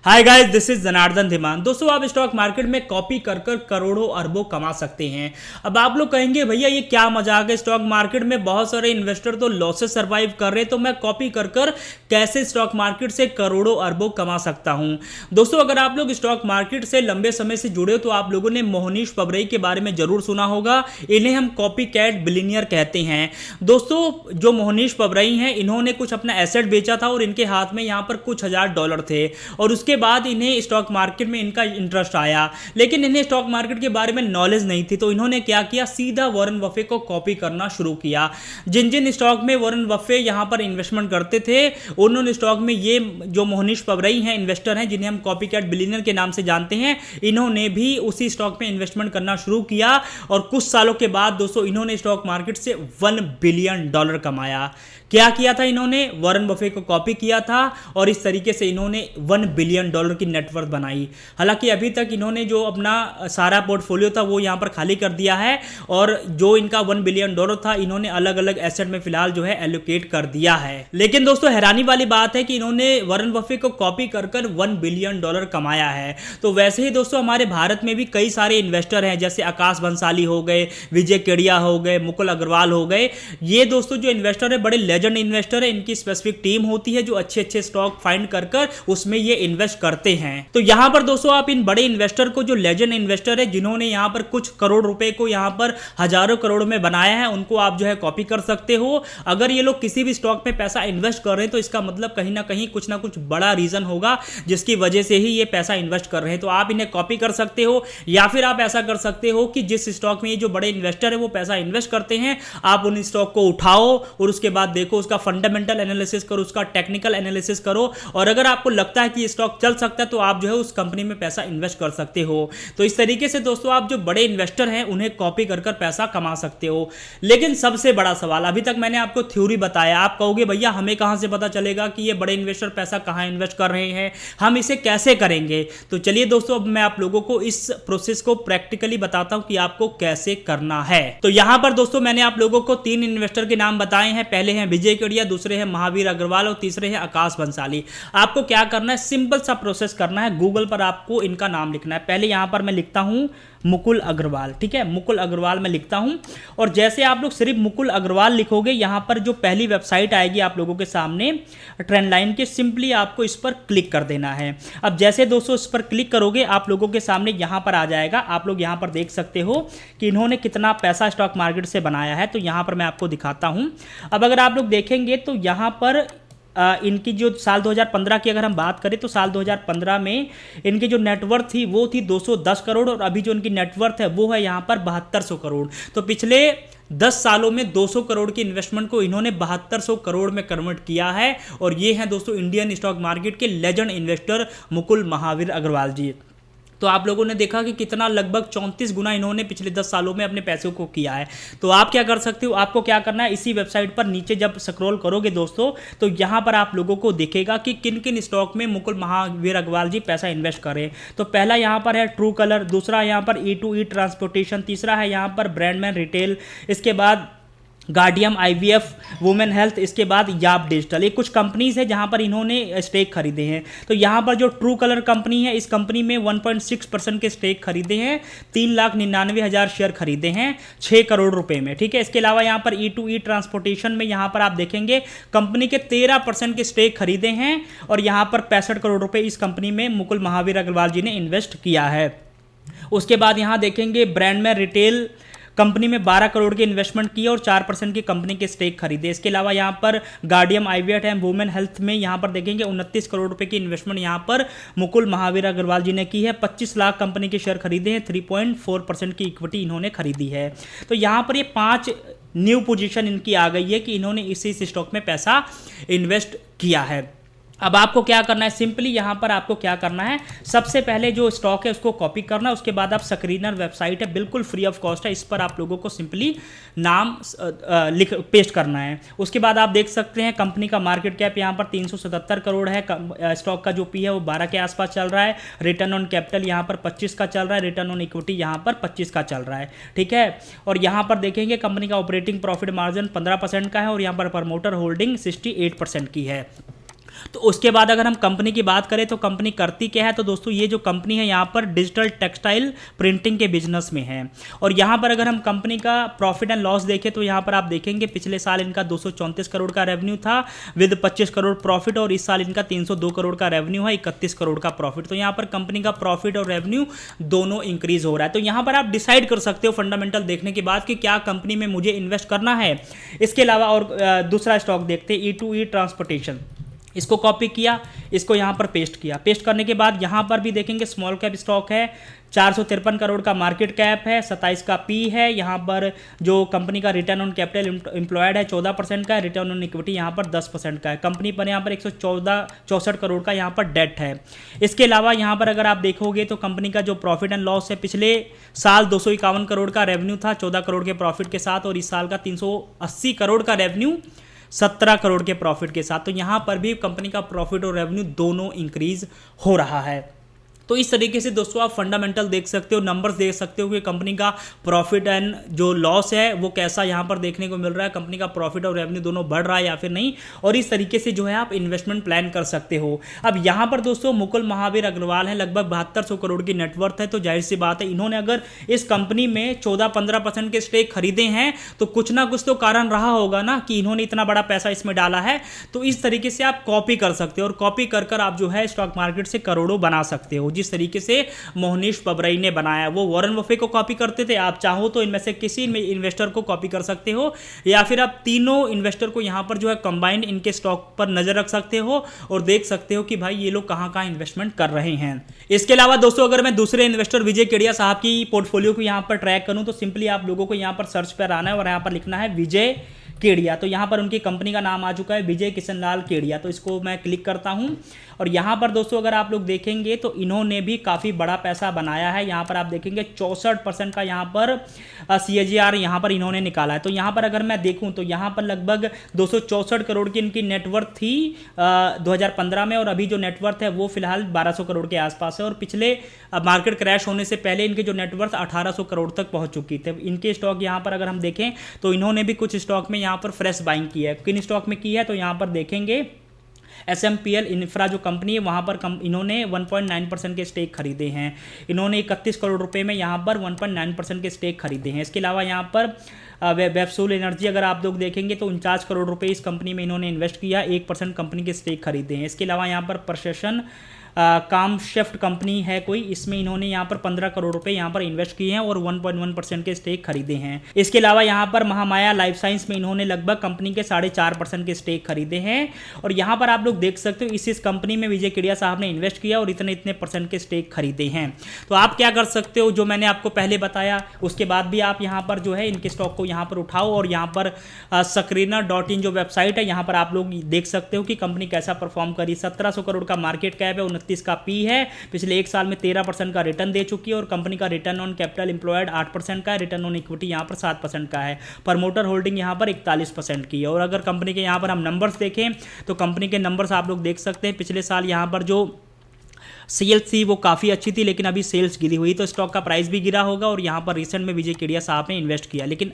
Hi guys, this is Janardan Dhiman. दोस्तों, आप stock market में कॉपी कर कर करोड़ों अरबों कमा सकते हैं। अब आप लोग कहेंगे भैया ये क्या मजाक है, स्टॉक मार्केट में बहुत सारे इन्वेस्टर तो लॉसेस सर्वाइव कर रहे हैं, तो मैं कॉपी कर कर कैसे स्टॉक मार्केट से करोड़ों अरबों कमा सकता हूं। दोस्तों, अगर आप लोग स्टॉक मार्केट से लंबे समय से जुड़े हो तो आप लोगों ने मोहनीश पबरई के बारे में जरूर सुना होगा। इन्हें हम कॉपी कैट बिलियनियर कहते हैं। दोस्तों, जो मोहनीश पबरई हैं, इन्होंने कुछ अपना एसेट बेचा था और इनके हाथ में यहाँ पर कुछ $1000 थे और उसके बाद इन्हें स्टॉक मार्केट में इनका इंटरेस्ट आया, लेकिन इन्हें स्टॉक मार्केट के बारे में नॉलेज नहीं थी। तो इन्होंने क्या किया, सीधा वॉरेन बफे को कॉपी करना शुरू किया। जिन जिन स्टॉक में वॉरेन बफे यहां पर इन्वेस्टमेंट करते थे, उन्होंने स्टॉक में ये जो मोहनीश पबरई हैं, इन्वेस्टर हैं जिन्हें हम कॉपी कैट बिलियनर के नाम से जानते हैं, इन्होंने भी उसी स्टॉक में इन्वेस्टमेंट करना शुरू किया और कुछ सालों के बाद दोस्तों इन्होंने स्टॉक मार्केट से $1 बिलियन कमाया। क्या किया था इन्होंने, वॉरेन बफे को कॉपी किया था और इस तरीके से इन्होंने $1 बिलियन की नेटवर्थ बनाई। हालांकि अभी तक इन्होंने जो अपना सारा पोर्टफोलियो था वो यहां पर खाली कर दिया है और जो इनका $1 बिलियन था इन्होंने अलग अलग एसेट में फिलहाल जो है एलोकेट कर दिया है। लेकिन दोस्तों, हैरानी वाली बात है कि इन्होंने वॉरेन बफे को कॉपी कर कर $1 बिलियन कमाया है। तो वैसे ही दोस्तों हमारे भारत में भी कई सारे इन्वेस्टर हैं, जैसे आकाश बंसाली हो गए, विजय केडिया हो गए, मुकुल अग्रवाल हो गए। ये दोस्तों जो इन्वेस्टर है बड़े लेजेंड इन्वेस्टर है। इनकी स्पेसिफिक टीम होती है जो अच्छे अच्छे स्टॉक फाइंड कर कर उसमें ये इन्वेस्ट करते हैं। तो यहां पर दोस्तों आप इन बड़े इन्वेस्टर को, जो लेजेंड इन्वेस्टर है जिन्होंने यहां पर कुछ करोड़ रुपए को यहां पर हजारों करोड़ में बनाया है, उनको आप जो है कॉपी कर सकते हो। अगर ये लोग किसी भी स्टॉक में पैसा इन्वेस्ट कर रहे हैं तो इसका मतलब कहीं ना कहीं कुछ ना कुछ बड़ा रीजन होगा जिसकी वजह से ही ये पैसा इन्वेस्ट कर रहे हैं। तो आप इन्हें कॉपी कर सकते हो या फिर आप ऐसा कर सकते हो कि जिस स्टॉक में ये जो बड़े इन्वेस्टर है वो पैसा इन्वेस्ट करते हैं, आप उन स्टॉक को उठाओ और उसके बाद देखो, उसका फंडामेंटल एनालिसिस करो, उसका टेक्निकल एनालिसिस करो और अगर आपको लगता है कि स्टॉक चल सकता है तो आप जो है उस कंपनी में पैसा इन्वेस्ट कर सकते हो। तो इस तरीके से दोस्तों आप जो बड़े इन्वेस्टर हैं उन्हें कॉपी कर कर पैसा कमा सकते हो। लेकिन सबसे बड़ा सवाल, अभी तक मैंने आपको थ्योरी बताया, आप कहोगे भैया हमें कहां से पता चलेगा कि ये बड़े इन्वेस्टर पैसा कहां इन्वेस्ट कर रहे हैं, हम इसे कैसे करेंगे। तो चलिए दोस्तों, अब मैं आप लोगों को इस प्रोसेस को प्रैक्टिकली बताता हूं कि आपको कैसे करना है। तो यहां पर दोस्तों मैंने आप लोगों को 3 इन्वेस्टर के नाम बताए हैं। पहले हैं विजय केडिया, दूसरे हैं महावीर अग्रवाल और तीसरे हैं आकाश बंसाली। आपको क्या करना है, सिंपल सा प्रोसेस करना है। गूगल पर आपको इनका नाम लिखना है। पहले यहां पर मैं लिखता हूं मुकुल अग्रवाल, ठीक है, मुकुल अग्रवाल मैं लिखता हूं और जैसे आप लोग सिर्फ मुकुल अग्रवाल लिखोगे, यहां पर जो पहली वेबसाइट आएगी आप लोगों के सामने ट्रेंड लाइन के, सिंपली आपको इस पर क्लिक कर देना है। अब जैसे दोस्तों इस पर क्लिक करोगे आप लोगों के सामने यहां पर आ जाएगा। आप लोग यहां पर देख सकते हो कि इन्होंने कितना पैसा स्टॉक मार्केट से बनाया है। तो यहां पर मैं आपको दिखाता हूं। अब अगर आप लोग देखेंगे तो यहां पर इनकी जो साल 2015 की अगर हम बात करें तो साल 2015 में इनकी जो नेटवर्थ थी वो थी 210 करोड़ और अभी जो इनकी नेटवर्थ है वो है यहाँ पर 7200 करोड़। तो पिछले 10 सालों में 200 करोड़ की इन्वेस्टमेंट को इन्होंने 7200 करोड़ में कन्वर्ट किया है और ये हैं दोस्तों इंडियन स्टॉक मार्केट के लेजेंड इन्वेस्टर मुकुल महावीर अग्रवाल जी। तो आप लोगों ने देखा कि कितना लगभग 34 गुना इन्होंने पिछले 10 सालों में अपने पैसों को किया है। तो आप क्या कर सकते हो, आपको क्या करना है, इसी वेबसाइट पर नीचे जब स्क्रॉल करोगे दोस्तों तो यहां पर आप लोगों को दिखेगा कि किन किन स्टॉक में मुकुल महावीर अग्रवाल जी पैसा इन्वेस्ट करें। तो पहला यहां पर है ट्रू कलर, दूसरा यहां पर E2E ट्रांसपोर्टेशन, तीसरा है यहां पर ब्रांडमैन रिटेल, इसके बाद गार्डियम IVF, वुमेन हेल्थ, इसके बाद याप डिजिटल। ये कुछ कंपनीज है जहां पर इन्होंने स्टेक खरीदे हैं। तो यहां पर जो ट्रू कलर कंपनी है, इस कंपनी में 1.6% के स्टेक खरीदे हैं, 3,99,000 शेयर खरीदे हैं 6 करोड़ रुपए में, ठीक है। इसके अलावा यहां पर E2E ट्रांसपोर्टेशन में यहां पर आप देखेंगे कंपनी के 13% के स्टेक खरीदे हैं और यहां पर 65 करोड़ रुपए इस कंपनी में मुकुल महावीर अग्रवाल जी ने इन्वेस्ट किया है। उसके बाद यहां देखेंगे ब्रांडमैन रिटेल कंपनी में 12 करोड़ की इन्वेस्टमेंट की और 4% की कंपनी के स्टेक खरीदे। इसके अलावा यहाँ पर गार्डियम IVF एंड वुमेन हेल्थ में यहाँ पर देखेंगे 29 करोड़ रुपए की इन्वेस्टमेंट यहाँ पर मुकुल महावीर अग्रवाल जी ने की है। 25 लाख कंपनी के शेयर खरीदे हैं, 3.4% की इक्विटी इन्होंने खरीदी है। तो यहाँ पर ये 5 न्यू पोजीशन इनकी आ गई है कि इन्होंने इसी स्टॉक में पैसा इन्वेस्ट किया है। अब आपको क्या करना है, सिंपली यहाँ पर आपको क्या करना है, सबसे पहले जो स्टॉक है उसको कॉपी करना है। उसके बाद आप स्क्रीनर वेबसाइट है, बिल्कुल फ्री ऑफ कॉस्ट है, इस पर आप लोगों को सिंपली नाम पेस्ट करना है। उसके बाद आप देख सकते हैं कंपनी का मार्केट कैप यहाँ पर 377 करोड़ है। स्टॉक का जो P है वो 12 के आसपास चल रहा है। रिटर्न ऑन कैपिटल यहाँ पर 25 का चल रहा है, रिटर्न ऑन इक्विटी यहाँ पर 25 का चल रहा है, ठीक है। और यहाँ पर देखेंगे कंपनी का ऑपरेटिंग प्रॉफिट मार्जिन 15% का है और यहाँ पर प्रमोटर होल्डिंग 68% की है। तो उसके बाद अगर हम कंपनी की बात करें तो कंपनी करती क्या है, तो दोस्तों ये जो कंपनी है यहाँ पर डिजिटल टेक्सटाइल प्रिंटिंग के बिजनेस में है। और यहाँ पर अगर हम कंपनी का प्रॉफिट एंड लॉस देखें तो यहाँ पर आप देखेंगे पिछले साल इनका 234 करोड़ का रेवेन्यू था विद 25 करोड़ प्रॉफिट, और इस साल इनका 302 करोड़ का रेवेन्यू है, 31 करोड़ का प्रॉफिट। तो यहाँ पर कंपनी का प्रॉफिट और रेवेन्यू दोनों इंक्रीज हो रहा है। तो यहाँ पर आप डिसाइड कर सकते हो फंडामेंटल देखने के बाद कि क्या कंपनी में मुझे इन्वेस्ट करना है। इसके अलावा और दूसरा स्टॉक देखते हैं, E2E ट्रांसपोर्टेशन। इसको कॉपी किया, इसको यहाँ पर पेस्ट किया। पेस्ट करने के बाद यहाँ पर भी देखेंगे स्मॉल कैप स्टॉक है, 453 करोड़ का मार्केट कैप है, 27 का पी है। यहाँ पर जो कंपनी का रिटर्न ऑन कैपिटल एम्प्लॉयड है 14% का है, रिटर्न ऑन इक्विटी यहाँ पर 10% का है। कंपनी पर यहाँ पर 164 करोड़ का यहाँ पर डेट है। इसके अलावा यहाँ पर अगर आप देखोगे तो कंपनी का जो प्रॉफिट एंड लॉस है, पिछले साल 251 करोड़ का रेवेन्यू था 14 करोड़ के प्रॉफिट के साथ, और इस साल का 380 करोड़ का रेवेन्यू 17 करोड़ के प्रॉफिट के साथ। तो यहाँ पर भी कंपनी का प्रॉफिट और रेवेन्यू दोनों इंक्रीज हो रहा है। तो इस तरीके से दोस्तों आप फंडामेंटल देख सकते हो, नंबर्स देख सकते हो कि कंपनी का प्रॉफिट एंड जो लॉस है वो कैसा यहाँ पर देखने को मिल रहा है, कंपनी का प्रॉफिट और रेवेन्यू दोनों बढ़ रहा है या फिर नहीं। और इस तरीके से जो है आप इन्वेस्टमेंट प्लान कर सकते हो। अब यहाँ पर दोस्तों मुकुल महावीर अग्रवाल है, लगभग 7200 करोड़ की नेटवर्थ है। तो जाहिर सी बात है इन्होंने अगर इस कंपनी में 14-15% के स्टेक खरीदे हैं तो कुछ ना कुछ तो कारण रहा होगा ना कि इन्होंने इतना बड़ा पैसा इसमें डाला है। तो इस तरीके से आप कॉपी कर सकते हो, और कॉपी कर आप जो है स्टॉक मार्केट से करोड़ों बना सकते हो। जिस तरीके से मोहनीश पबरई ने बनाया, वो वॉरेन बफे को कॉपी करते थे, आप चाहो तो इनमें से किसी इन्वेस्टर को कॉपी कर सकते हो, या फिर आप तीनों इन्वेस्टर को यहां पर जो है कंबाइंड इनके स्टॉक पर नजर रख सकते हो और देख सकते हो कि भाई ये लोग कहां इन्वेस्टमेंट कर रहे हैं। इसके अलावा दोस्तों अगर मैं दूसरे इन्वेस्टर विजय केडिया साहब की पोर्टफोलियो को यहां पर ट्रैक करूं तो सिंपली आप लोगों को यहां पर सर्च पर आना है और यहां पर लिखना है विजय केडिया। तो यहाँ पर उनकी कंपनी का नाम आ चुका है विजय किशन लाल केडिया। तो इसको मैं क्लिक करता हूँ, और यहाँ पर दोस्तों अगर आप लोग देखेंगे तो इन्होंने भी काफ़ी बड़ा पैसा बनाया है। यहाँ पर आप देखेंगे 64% का यहाँ पर CAGR यहाँ पर इन्होंने निकाला है। तो यहाँ पर अगर मैं देखूँ तो यहाँ पर लगभग 264 करोड़ की इनकी नेटवर्थ थी 2015 में, और अभी जो नेटवर्थ है वो फिलहाल 1200 करोड़ के आसपास है। और पिछले मार्केट क्रैश होने से पहले इनकी जो नेटवर्थ 1800 करोड़ तक पहुँच चुकी थी। इनके स्टॉक यहाँ पर अगर हम देखें तो इन्होंने भी कुछ स्टॉक में यहाँ पर फ्रेश बाइंग की है। किन स्टॉक में की है तो यहाँ पर देखेंगे SMPL इंफ्रा जो कंपनी है वहाँ पर इन्होंने 1.9% के स्टेक खरीदे हैं। इन्होंने 31 करोड़ रुपए में यहाँ पर 1.9% के स्टेक खरीदे हैं। इसके अलावा यहाँ पर वेबसूल एनर्जी अगर आप लोग देखेंगे तो 49 करोड़ रुपए इस कंपनी में इन्होंने इन्वेस्ट किया, 1% कंपनी के स्टेक खरीदे हैं। इसके अलावा यहाँ पर प्रशासन काम शिफ्ट कंपनी है कोई, इसमें इन्होंने यहाँ पर 15 करोड़ रुपए यहाँ पर इन्वेस्ट किए हैं और 1.1% के स्टेक खरीदे हैं। इसके अलावा यहाँ पर महामाया लाइफ साइंस में इन्होंने लगभग कंपनी के 4.5% के स्टेक खरीदे हैं। और यहाँ पर आप लोग देख सकते हो इस कंपनी में विजय केडिया साहब ने इन्वेस्ट किया और इतने परसेंट के स्टेक खरीदे हैं। तो आप क्या कर सकते हो, जो मैंने आपको पहले बताया उसके बाद भी आप यहाँ पर जो है इनके स्टॉक को यहाँ पर उठाओ, और यहाँ पर Sakrina.in जो वेबसाइट है यहाँ पर आप लोग देख सकते हो कि कंपनी कैसा परफॉर्म करी। 1700 करोड़ का मार्केट कैप है, 29 का पी है, पिछले एक साल में 13% का रिटर्न दे चुकी है, और कंपनी का रिटर्न ऑन कैपिटल एम्प्लॉयड 8% का है, रिटर्न ऑन इक्विटी यहाँ पर 7% का है, प्रमोटर होल्डिंग यहाँ पर 41% की है। और अगर कंपनी के यहाँ पर हम नंबर्स देखें तो कंपनी के नंबर्स आप लोग देख सकते हैं। पिछले साल यहाँ पर जो सेल्स थी वो काफ़ी अच्छी थी, लेकिन अभी सेल्स गिरी हुई तो स्टॉक का प्राइस भी गिरा होगा। और यहाँ पर रिसेंट में विजय केडिया साहब ने इन्वेस्ट किया, लेकिन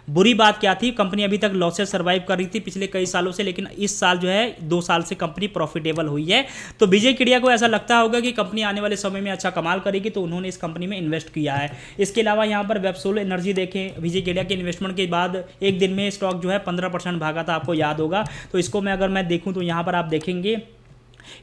बुरी बात क्या थी, कंपनी अभी तक लॉसेस सर्वाइव कर रही थी पिछले कई सालों से, लेकिन इस साल जो है 2 साल से कंपनी प्रॉफिटेबल हुई है। तो विजय केडिया को ऐसा लगता होगा कि कंपनी आने वाले समय में अच्छा कमाल करेगी, तो उन्होंने इस कंपनी में इन्वेस्ट किया है। इसके अलावा यहाँ पर वेबसोल एनर्जी देखें, विजय केडिया के इन्वेस्टमेंट के बाद एक दिन में स्टॉक जो है 15% भागा था, आपको याद होगा। तो इसको मैं अगर मैं देखूँ तो यहाँ पर आप देखेंगे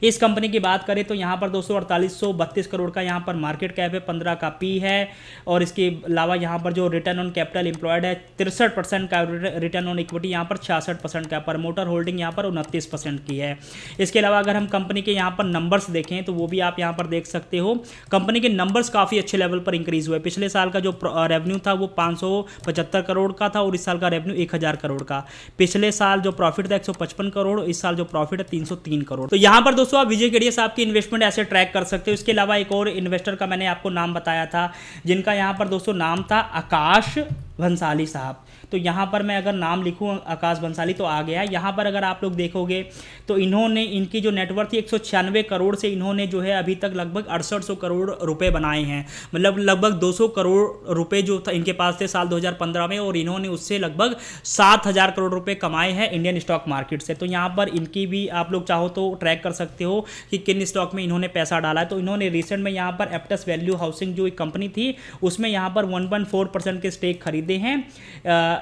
इस कंपनी की बात करें तो यहाँ पर 248 करोड़ का यहाँ पर मार्केट कैप है, 15 का पी है। और इसके अलावा यहाँ पर जो रिटर्न ऑन कैपिटल एम्प्लॉयड है 63% का, रिटर्न ऑन इक्विटी यहाँ पर 66% का, प्रमोटर होल्डिंग यहाँ पर 29% की है। इसके अलावा अगर हम कंपनी के यहाँ पर नंबर्स देखें तो वो भी आप यहाँ पर देख सकते हो। कंपनी के नंबर्स काफ़ी अच्छे लेवल पर इंक्रीज हुए। पिछले साल का जो रेवेन्यू था वो 575 करोड़ का था, और इस साल का रेवेन्यू 1000 करोड़ का। पिछले साल जो प्रॉफिट था 155 करोड़, इस साल जो प्रॉफिट है 303 करोड़। तो यहाँ पर दोस्तों आप विजय केडिया साहब की इन्वेस्टमेंट ऐसे ट्रैक कर सकते हो। इसके अलावा एक और इन्वेस्टर का मैंने आपको नाम बताया था, जिनका यहाँ पर दोस्तों नाम था आकाश भंसाली साहब। तो यहाँ पर मैं अगर नाम लिखूँ आकाश बंसाली तो आ गया। यहाँ पर अगर आप लोग देखोगे तो इन्होंने, इनकी जो नेटवर्थ थी 196 करोड़ से इन्होंने जो है अभी तक लगभग 6800 करोड़ रुपए बनाए हैं। मतलब लगभग 200 करोड़ रुपए जो था इनके पास थे साल 2015 में, और इन्होंने उससे लगभग 7000 करोड़ रुपए कमाए हैं इंडियन स्टॉक मार्केट से। तो यहाँ पर इनकी भी आप लोग चाहो तो ट्रैक कर सकते हो कि किन स्टॉक में इन्होंने पैसा डाला है। तो इन्होंने रिसेंट में यहाँ पर एप्टस वैल्यू हाउसिंग जो एक कंपनी थी उसमें यहाँ पर 1.4% के स्टेक खरीदे हैं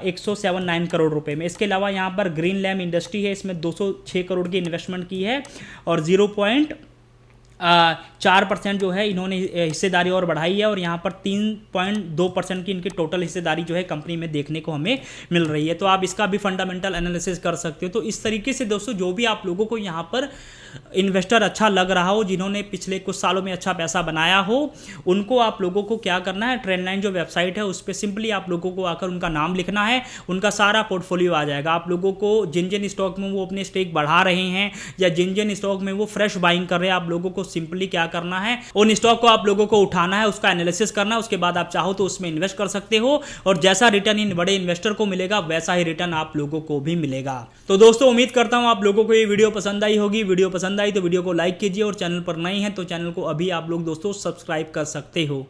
179 करोड़ रुपए में। इसके अलावा यहाँ पर ग्रीन लैम्प इंडस्ट्री है, इसमें 206 करोड़ की इन्वेस्टमेंट की है और 0.4% जो है इन्होंने हिस्सेदारी और बढ़ाई है, और यहाँ पर 3.2% की इनकी टोटल हिस्सेदारी जो है कंपनी में देखने को हमें मिल रही है। तो आप इसका भी फंडामेंटल एनालिसिस कर सकते हो। तो इस तरीके से दोस्तों जो भी आप लोगों को यहाँ पर इन्वेस्टर अच्छा लग रहा हो, जिन्होंने पिछले कुछ सालों में अच्छा पैसा बनाया हो, उनको आप लोगों को क्या करना है, ट्रेंडलाइन जो वेबसाइट है उस पर सिंपली आप लोगों को आकर उनका नाम लिखना है, उनका सारा पोर्टफोलियो आ जाएगा। आप लोगों को जिन जिन स्टॉक में वो अपने स्टेक बढ़ा रहे हैं या जिन जिन स्टॉक में वो फ्रेश बाइंग कर रहे हैं, आप लोगों को सिंपली क्या करना है, उन स्टॉक को आप लोगों को उठाना है, उसका एनालिसिस करना है, उसके बाद आप चाहो तो उसमें इन्वेस्ट कर सकते हो, और जैसा रिटर्न इन बड़े इन्वेस्टर को मिलेगा वैसा ही रिटर्न आप लोगों को भी मिलेगा। तो दोस्तों उम्मीद करता हूं आप लोगों को ये वीडियो पसंद आई होगी। वीडियो पसंद आई तो वीडियो को लाइक कीजिए, और चैनल पर नए हैं तो चैनल को अभी आप लोग दोस्तों सब्सक्राइब कर सकते हो।